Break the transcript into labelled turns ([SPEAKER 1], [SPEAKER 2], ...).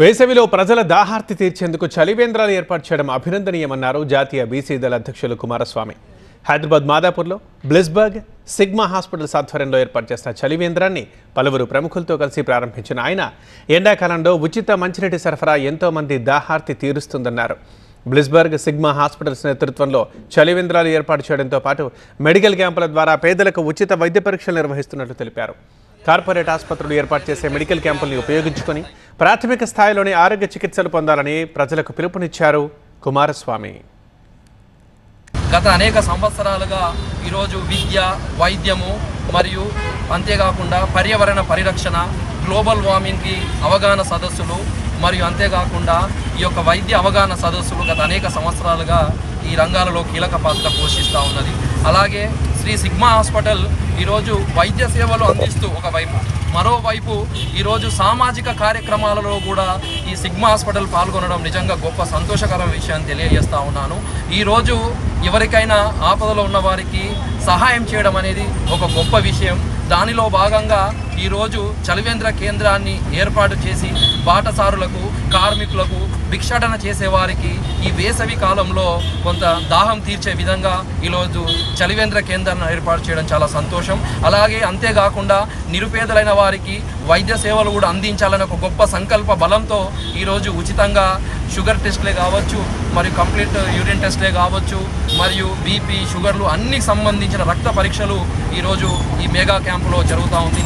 [SPEAKER 1] వేసవిలో ప్రజల దాహార్తి తీర్చేందుకు చలివేంద్రాలు ఏర్పాటు చేయడం అభినందనీయమన్నారు జాతీయ బీసీ దళ అధ్యక్షులు కుమారస్వామి. హైదరాబాద్ మాదాపూర్లో బ్లిస్బర్గ్ సిగ్మా హాస్పిటల్స్ ఆధ్వర్యంలో ఏర్పాటు చేసిన చలివేంద్రాన్ని పలువురు ప్రముఖులతో కలిసి ప్రారంభించిన ఆయన ఎండాకాలంలో ఉచిత మంచినీటి సరఫరా ఎంతో మంది దాహార్తి తీరుస్తుందన్నారు. బ్లిస్బర్గ్ సిగ్మా హాస్పిటల్స్ నేతృత్వంలో చలివేంద్రాలు ఏర్పాటు చేయడంతో పాటు మెడికల్ క్యాంపుల ద్వారా పేదలకు ఉచిత వైద్య పరీక్షలు నిర్వహిస్తున్నట్లు తెలిపారు. కార్పొరేట్ ఆసుపత్రులు ఏర్పాటు చేసే మెడికల్ క్యాంపుల్ని ఉపయోగించుకొని ప్రాథమిక స్థాయిలోనే ఆరోగ్య చికిత్సలు పొందాలని ప్రజలకు పిలుపునిచ్చారు కుమారస్వామి.
[SPEAKER 2] గత అనేక సంవత్సరాలుగా ఈరోజు విద్య, వైద్యము మరియు అంతేకాకుండా పర్యావరణ పరిరక్షణ, గ్లోబల్ వార్మింగ్కి అవగాహన సదస్సులు మరియు అంతేకాకుండా ఈ యొక్క వైద్య అవగాహన సదస్సులు గత అనేక సంవత్సరాలుగా ఈ రంగాలలో కీలక పాత్ర పోషిస్తూ ఉన్నది. అలాగే శ్రీ సిగ్మా హాస్పిటల్ ఈరోజు వైద్య సేవలు అందిస్తూ ఒకవైపు, మరోవైపు ఈరోజు సామాజిక కార్యక్రమాలలో కూడా ఈ సిగ్మా హాస్పిటల్ పాల్గొనడం నిజంగా గొప్ప సంతోషకరమైన విషయాన్ని తెలియజేస్తూ ఉన్నాను. ఈరోజు ఎవరికైనా ఆపదలో ఉన్న వారికి సహాయం చేయడం అనేది ఒక గొప్ప విషయం. దానిలో భాగంగా ఈరోజు చలివేంద్ర కేంద్రాన్ని ఏర్పాటు చేసి బాటసారులకు, కార్మికులకు, భిక్షాటన చేసేవారికి ఈ వేసవి కాలంలో కొంత దాహం తీర్చే విధంగా ఈరోజు చలివేంద్ర కేంద్రాన్ని ఏర్పాటు చేయడం చాలా సంతోషం. అలాగే అంతేకాకుండా నిరుపేదలైన వారికి వైద్య సేవలు కూడా అందించాలనే ఒక గొప్ప సంకల్ప బలంతో ఈరోజు ఉచితంగా షుగర్ టెస్ట్లే కావచ్చు, మరియు కంప్లీట్ యూరిన్ టెస్ట్లే కావచ్చు, మరియు బీపీ, షుగర్లు అన్నికి సంబంధించిన రక్త పరీక్షలు ఈరోజు ఈ మెగా క్యాంపులో జరుగుతూ ఉంది.